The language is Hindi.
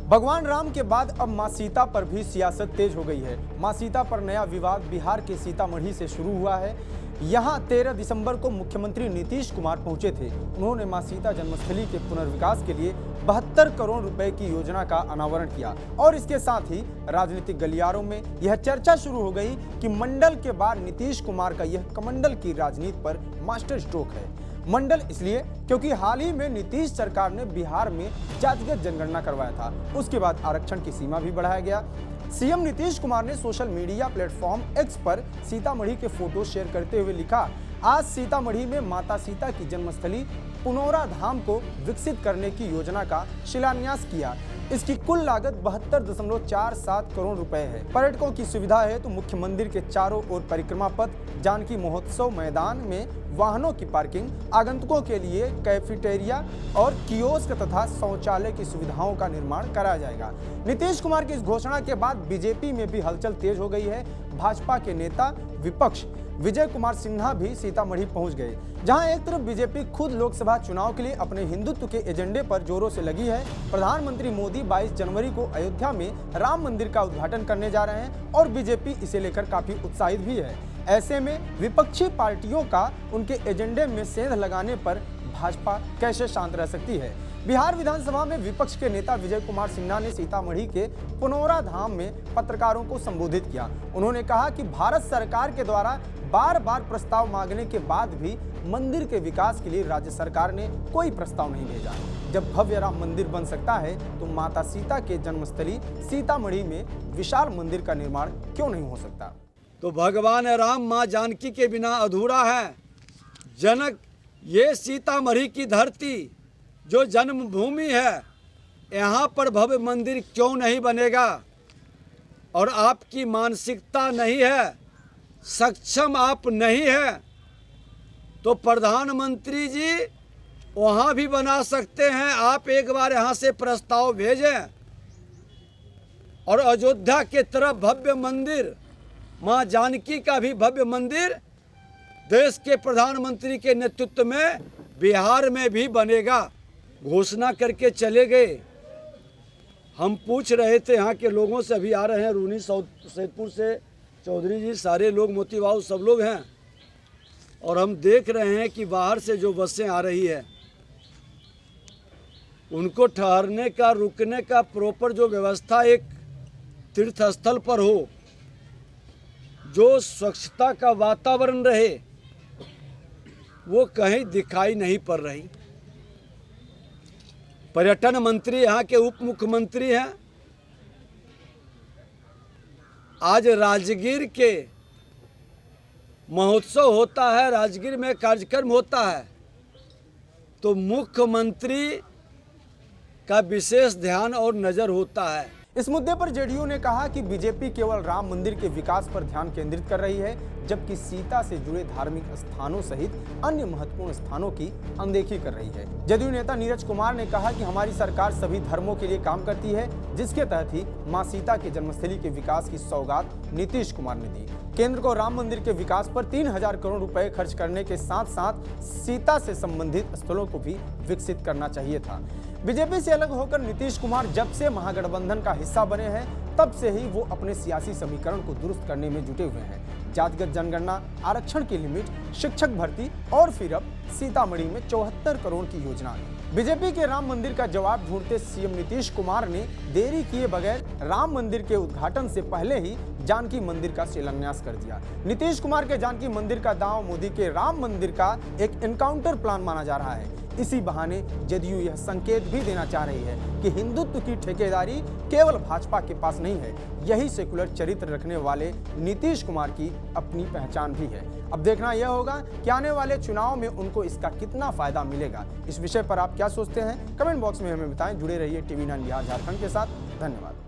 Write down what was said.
भगवान राम के बाद अब मां सीता पर भी सियासत तेज हो गई है। मां सीता पर नया विवाद बिहार के सीतामढ़ी से शुरू हुआ है। यहां 13 दिसंबर को मुख्यमंत्री नीतीश कुमार पहुंचे थे। उन्होंने मां सीता जन्मस्थली के पुनर्विकास के लिए 72 करोड़ रुपए की योजना का अनावरण किया और इसके साथ ही राजनीतिक गलियारों में यह चर्चा शुरू हो गई कि मंडल के बाद नीतीश कुमार का यह कमंडल की राजनीति पर मास्टर स्ट्रोक है। मंडल इसलिए क्योंकि हाल ही में नीतीश सरकार ने बिहार में जातिगत जनगणना करवाया था। उसके बाद आरक्षण की सीमा भी बढ़ाया गया। सीएम नीतीश कुमार ने सोशल मीडिया प्लेटफॉर्म एक्स पर सीतामढ़ी के फोटो शेयर करते हुए लिखा, आज सीतामढ़ी में माता सीता की जन्मस्थली पुनौरा धाम को विकसित करने की योजना का शिलान्यास किया। इसकी कुल लागत 72.47 करोड़ रुपए है। पर्यटकों की सुविधा है तो मुख्य मंदिर के चारों ओर परिक्रमा पथ, जानकी महोत्सव मैदान में वाहनों की पार्किंग, आगंतुकों के लिए कैफेटेरिया और कियोस्क तथा शौचालय की सुविधाओं का निर्माण कराया जाएगा। नीतीश कुमार की इस घोषणा के बाद बीजेपी में भी हलचल तेज हो गई है। भाजपा के नेता विपक्ष विजय कुमार सिन्हा भी सीतामढ़ी पहुंच गए, जहां एक तरफ बीजेपी खुद लोकसभा चुनाव के लिए अपने हिंदुत्व के एजेंडे पर जोरों से लगी है। प्रधानमंत्री मोदी 22 जनवरी को अयोध्या में राम मंदिर का उद्घाटन करने जा रहे हैं और बीजेपी इसे लेकर काफी उत्साहित भी है। ऐसे में विपक्षी पार्टियों का उनके एजेंडे में सेंध लगाने पर भाजपा कैसे शांत रह सकती है। बिहार विधानसभा में विपक्ष के नेता विजय कुमार सिन्हा ने सीतामढ़ी के पुनौरा धाम में पत्रकारों को संबोधित किया। उन्होंने कहा कि भारत सरकार के द्वारा बार बार प्रस्ताव मांगने के बाद भी मंदिर के विकास के लिए राज्य सरकार ने कोई प्रस्ताव नहीं भेजा। जब भव्य राम मंदिर बन सकता है तो माता सीता के जन्मस्थली सीतामढ़ी में विशाल मंदिर का निर्माण क्यों नहीं हो सकता। तो भगवान राम माँ जानकी के बिना अधूरा है। जनक, ये सीतामढ़ी की धरती जो जन्मभूमि है, यहाँ पर भव्य मंदिर क्यों नहीं बनेगा। और आपकी मानसिकता नहीं है, सक्षम आप नहीं है, तो प्रधानमंत्री जी वहाँ भी बना सकते हैं। आप एक बार यहाँ से प्रस्ताव भेजें और अयोध्या के तरफ भव्य मंदिर, माँ जानकी का भी भव्य मंदिर देश के प्रधानमंत्री के नेतृत्व में बिहार में भी बनेगा। घोषणा करके चले गए। हम पूछ रहे थे यहाँ के लोगों से, अभी आ रहे हैं रूनी सैदपुर से, चौधरी जी, सारे लोग, मोती बाबू, सब लोग हैं, और हम देख रहे हैं कि बाहर से जो बसें आ रही है उनको ठहरने का, रुकने का प्रॉपर जो व्यवस्था एक तीर्थ स्थल पर हो, जो स्वच्छता का वातावरण रहे, वो कहीं दिखाई नहीं पड़ रही। पर्यटन मंत्री यहाँ के उप मुख्यमंत्री हैं। आज राजगीर के महोत्सव होता है, राजगीर में कार्यक्रम होता है, तो मुख्यमंत्री का विशेष ध्यान और नज़र होता है। इस मुद्दे पर जेडीयू ने कहा कि बीजेपी केवल राम मंदिर के विकास पर ध्यान केंद्रित कर रही है, जबकि सीता से जुड़े धार्मिक स्थानों सहित अन्य महत्वपूर्ण स्थानों की अनदेखी कर रही है। जेडीयू नेता नीरज कुमार ने कहा कि हमारी सरकार सभी धर्मों के लिए काम करती है, जिसके तहत ही मां सीता के जन्मस्थली के विकास की सौगात नीतीश कुमार ने दी। केंद्र को राम मंदिर के विकास पर 3000 करोड़ रुपए खर्च करने के साथ साथ सीता से संबंधित स्थलों को भी विकसित करना चाहिए था। बीजेपी से अलग होकर नीतीश कुमार जब से महागठबंधन का हिस्सा बने हैं, तब से ही वो अपने सियासी समीकरण को दुरुस्त करने में जुटे हुए हैं। जातिगत जनगणना, आरक्षण की लिमिट, शिक्षक भर्ती और फिर अब सीतामढ़ी में 74 करोड़ की योजना। बीजेपी के राम मंदिर का जवाब ढूंढते सीएम नीतीश कुमार ने देरी किए बगैर राम मंदिर के उद्घाटन से पहले ही जानकी मंदिर का शिलान्यास कर दिया। नीतीश कुमार के जानकी मंदिर का दांव मोदी के राम मंदिर का एक एनकाउंटर प्लान माना जा रहा है। इसी बहाने जेडीयू यह संकेत भी देना चाह रही है कि हिंदुत्व की ठेकेदारी केवल भाजपा के पास नहीं है, यही सेकुलर चरित्र रखने वाले नीतीश कुमार की अपनी पहचान भी है। अब देखना यह होगा कि आने वाले चुनाव में उनको इसका कितना फायदा मिलेगा। इस विषय पर आप क्या सोचते हैं, कमेंट बॉक्स में हमें बताएं। जुड़े रहिए टीवी 9 बिहार झारखंड के साथ। धन्यवाद।